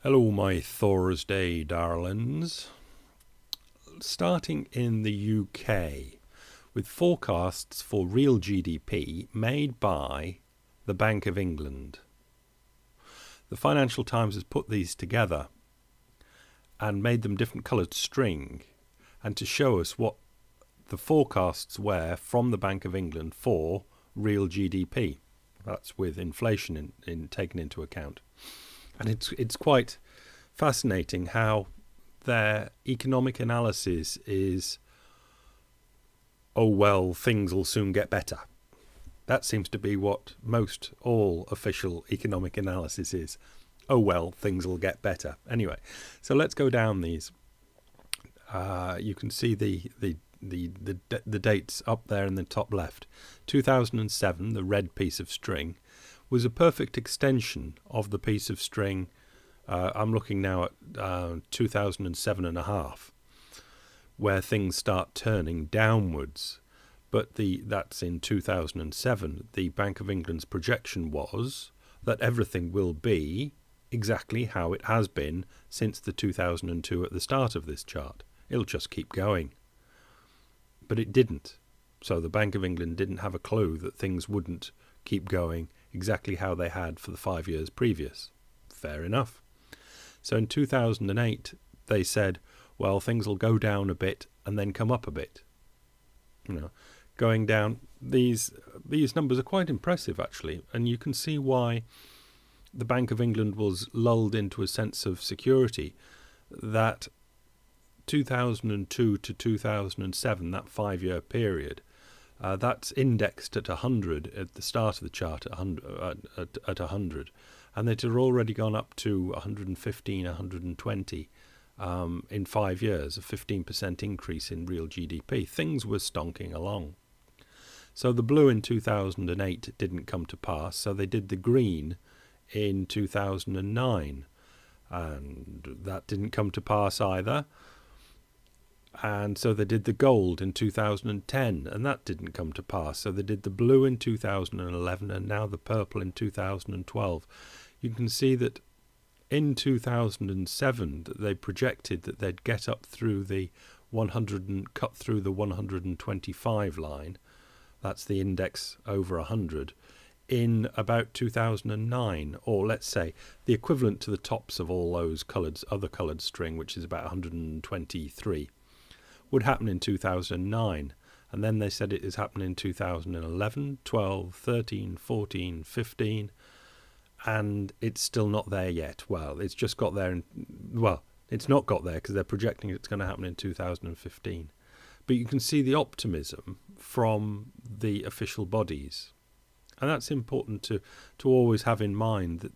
Hello, my Thursday darlings. Starting in the UK, with forecasts for real GDP made by the Bank of England. The Financial Times has put these together and made them different coloured string, and to show us what the forecasts were from the Bank of England for real GDP. That's with inflation taken into account. And it's quite fascinating how their economic analysis is, oh well, things will soon get better. That seems to be what all official economic analysis is. Oh well, things will get better. Anyway, so let's go down these. You can see the dates up there in the top left. 2007, the red piece of string, was a perfect extension of the piece of string. I'm looking now at 2007 and a half, where things start turning downwards. But that's in 2007. The Bank of England's projection was that everything will be exactly how it has been since the 2002 at the start of this chart. It'll just keep going. But it didn't. So the Bank of England didn't have a clue that things wouldn't keep going exactly how they had for the 5 years previous. Fair enough. So in 2008, they said, well, things will go down a bit and then come up a bit. Going down, these numbers are quite impressive, actually, and you can see why the Bank of England was lulled into a sense of security that 2002 to 2007, that 5-year period, that's indexed at 100 at the start of the chart, at 100, and it had already gone up to 115, 120 in 5 years, a 15% increase in real GDP. Things were stonking along. So the blue in 2008 didn't come to pass, so they did the green in 2009, and that didn't come to pass either. And so they did the gold in 2010, and that didn't come to pass. So they did the blue in 2011, and now the purple in 2012. You can see that in 2007 that they projected that they'd get up through the 100 and cut through the 125 line. That's the index over 100 in about 2009, or let's say the equivalent to the tops of all those other coloured string, which is about 123. Would happen in 2009, and then they said it is happening in 2011, 12, 13, 14, 15, and it's still not there yet. Well, it's just got there, it's not got there because they're projecting it's going to happen in 2015. But you can see the optimism from the official bodies, and that's important to always have in mind, that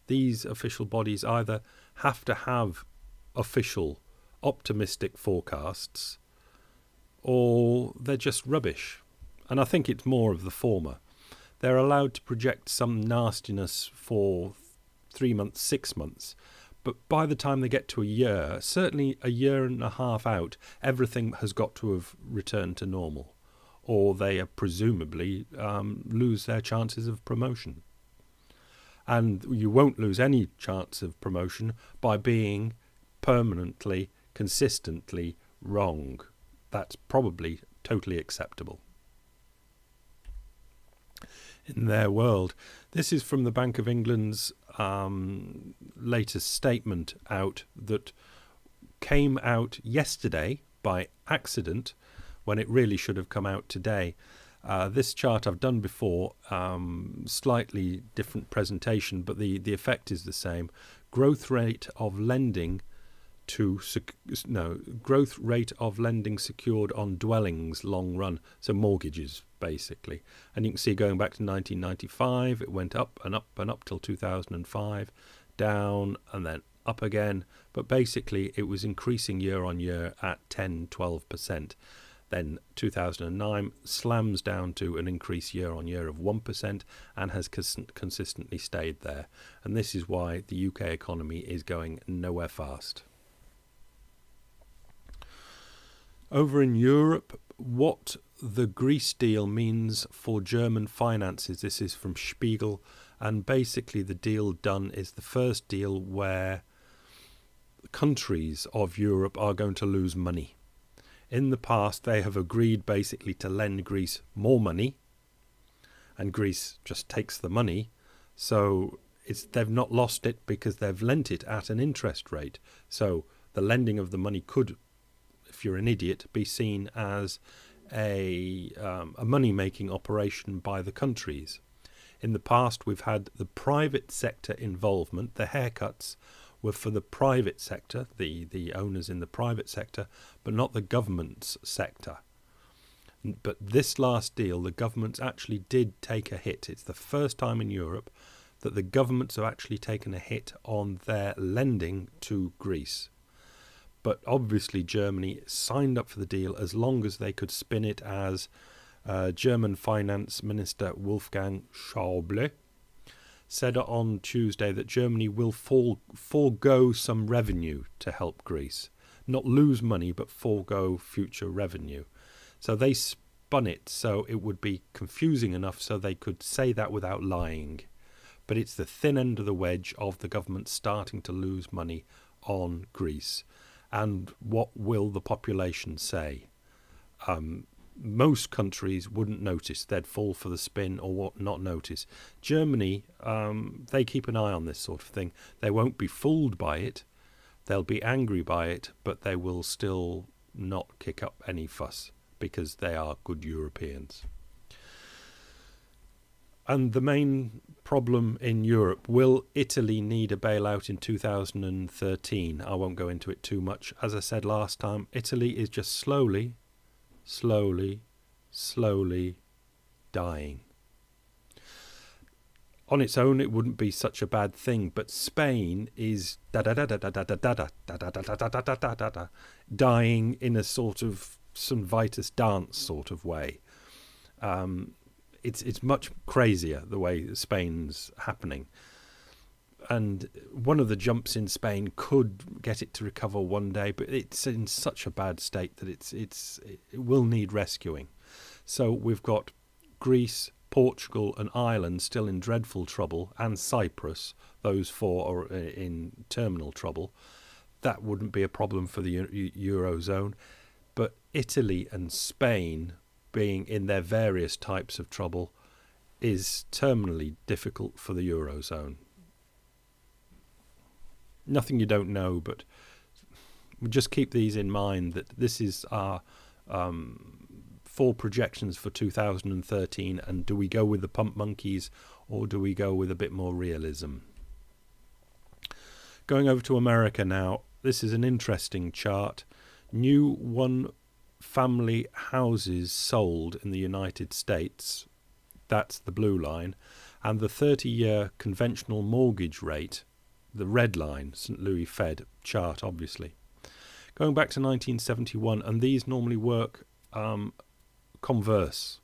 these official bodies either have to have official optimistic forecasts, or they're just rubbish. And I think it's more of the former. They're allowed to project some nastiness for 3 months, 6 months, but by the time they get to a year, certainly a year and a half out, everything has got to have returned to normal, or they presumably lose their chances of promotion. And you won't lose any chance of promotion by being permanently, consistently wrong. That's probably totally acceptable in their world. This is from the Bank of England's latest statement out that came out yesterday by accident when it really should have come out today. This chart I've done before, slightly different presentation, but the effect is the same. Growth rate of lending growth rate of lending secured on dwellings long run, so mortgages basically. And you can see going back to 1995, it went up and up and up till 2005, down and then up again, but basically it was increasing year on year at 10-12%. Then 2009 slams down to an increase year on year of 1% and has consistently stayed there. And this is why the UK economy is going nowhere fast. Over in Europe, what the Greece deal means for German finances. This is from Spiegel, and basically the deal done is the first deal where countries of Europe are going to lose money. In the past, they have agreed basically to lend Greece more money, and Greece just takes the money. So they've not lost it because they've lent it at an interest rate. So the lending of the money could, if you're an idiot, be seen as a money-making operation by the countries. In the past, we've had the private sector involvement. The haircuts were for the private sector, the owners in the private sector, but not the government's sector. But this last deal, the governments actually did take a hit. It's the first time in Europe that the governments have actually taken a hit on their lending to Greece. But obviously Germany signed up for the deal as long as they could spin it as German Finance Minister Wolfgang Schäuble said on Tuesday that Germany will forego some revenue to help Greece. Not lose money, but forego future revenue. So they spun it so it would be confusing enough so they could say that without lying. But it's the thin end of the wedge of the government starting to lose money on Greece. And what will the population say? Most countries wouldn't notice. They'd fall for the spin or not notice. Germany, they keep an eye on this sort of thing. They won't be fooled by it. They'll be angry by it, but they will still not kick up any fuss because they are good Europeans. And the main problem in Europe, will Italy need a bailout in 2013? I won't go into it too much. As I said last time, Italy is just slowly dying. On its own, it wouldn't be such a bad thing, but Spain is dying in a sort of St. Vitus dance sort of way. It's much crazier the way Spain's happening. And one of the jumps in Spain could get it to recover one day, but it's in such a bad state that it will need rescuing. So we've got Greece, Portugal and Ireland still in dreadful trouble, and Cyprus, those four are in terminal trouble. That wouldn't be a problem for the Eurozone. But Italy and Spain, being in their various types of trouble, is terminally difficult for the Eurozone. Nothing you don't know, but just keep these in mind that this is our full projections for 2013, and do we go with the pump monkeys or do we go with a bit more realism? Going over to America now, this is an interesting chart. New one-family houses sold in the United States, that's the blue line, and the 30-year conventional mortgage rate, the red line, St. Louis Fed chart, obviously. Going back to 1971, and these normally work converse.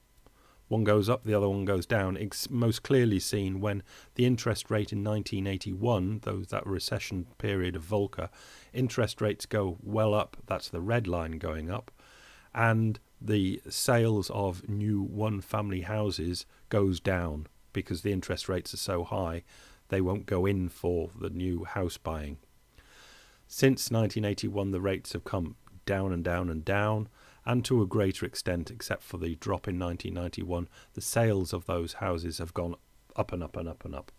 One goes up, the other one goes down. It's most clearly seen when the interest rate in 1981, that recession period of Volcker, interest rates go well up, that's the red line going up, and the sales of new one-family houses goes down because the interest rates are so high. They won't go in for the new house buying. Since 1981, the rates have come down and down and down, and to a greater extent, except for the drop in 1991, the sales of those houses have gone up and up and up and up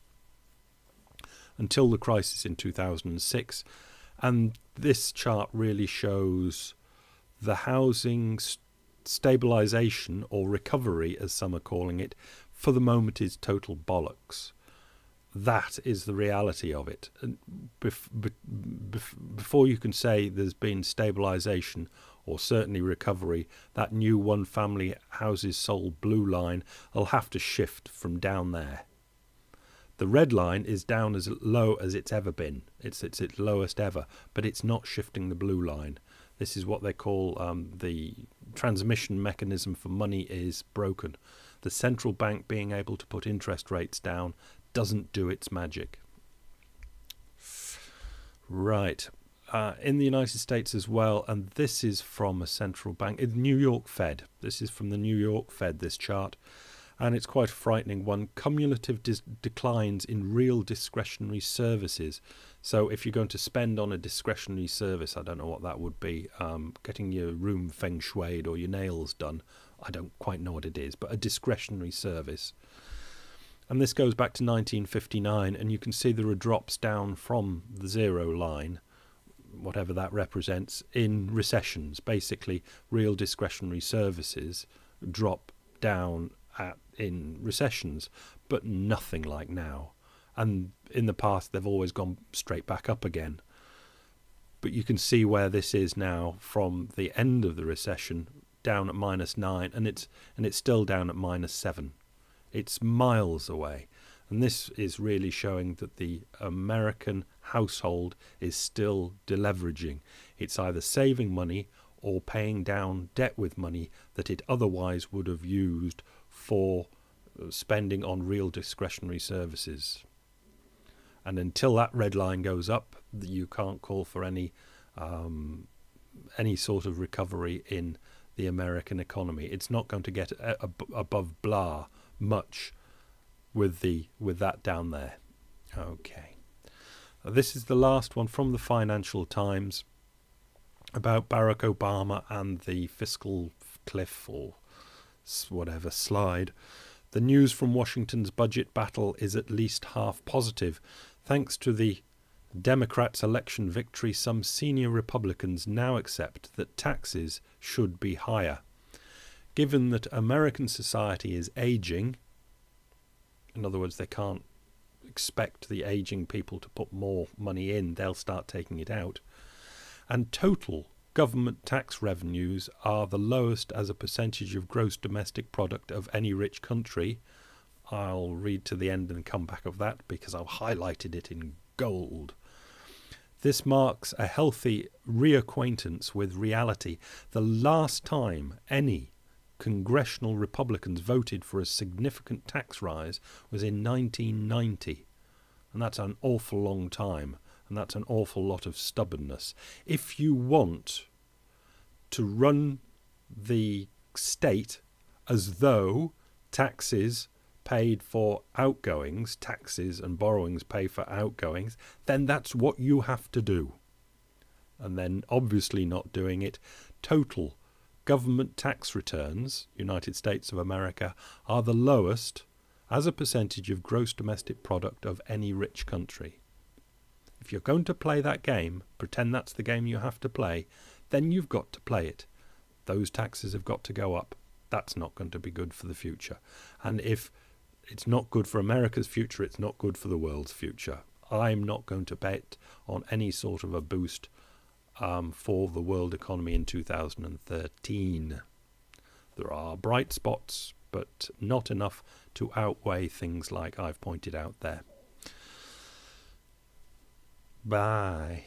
until the crisis in 2006. And this chart really shows the housing stabilisation, or recovery as some are calling it, for the moment is total bollocks. That is the reality of it. Before you can say there's been stabilisation or certainly recovery, that new one-family houses sold blue line will have to shift from down there. The red line is down as low as it's ever been. It's its lowest ever, but it's not shifting the blue line. This is what they call the transmission mechanism for money is broken. The central bank being able to put interest rates down doesn't do its magic. Right. In the United States as well, and this is from a central bank, New York Fed. This is from the New York Fed, this chart. And it's quite a frightening one. Cumulative declines in real discretionary services. So if you're going to spend on a discretionary service, I don't know what that would be, getting your room feng shuied or your nails done, I don't quite know what it is, but a discretionary service. And this goes back to 1959, and you can see there are drops down from the zero line, whatever that represents, in recessions. Basically, real discretionary services drop down in recessions, but nothing like now. And in the past, they've always gone straight back up again. But you can see where this is now from the end of the recession, down at -9, and it's still down at -7. It's miles away. And this is really showing that the American household is still deleveraging. It's either saving money or paying down debt with money that it otherwise would have used for spending on real discretionary services. And until that red line goes up, you can't call for any sort of recovery in the American economy. It's not going to get above blah much with that down there. Okay. This is the last one from the Financial Times about Barack Obama and the fiscal cliff or whatever slide. The news from Washington's budget battle is at least half positive. Thanks to the Democrats' election victory, some senior Republicans now accept that taxes should be higher. Given that American society is aging, in other words, they can't expect the aging people to put more money in, they'll start taking it out, and total government tax revenues are the lowest as a percentage of gross domestic product of any rich country. I'll read to the end and come back of that because I've highlighted it in gold. This marks a healthy reacquaintance with reality. The last time any congressional Republicans voted for a significant tax rise was in 1990. And that's an awful long time. And that's an awful lot of stubbornness. If you want to run the state as though taxes paid for outgoings, taxes and borrowings pay for outgoings, then that's what you have to do. And then obviously not doing it, total government tax returns, United States of America, are the lowest as a percentage of gross domestic product of any rich country. If you're going to play that game, pretend that's the game you have to play, then you've got to play it. Those taxes have got to go up. That's not going to be good for the future. And if it's not good for America's future, it's not good for the world's future. I'm not going to bet on any sort of a boost for the world economy in 2013. There are bright spots, but not enough to outweigh things like I've pointed out there. Bye.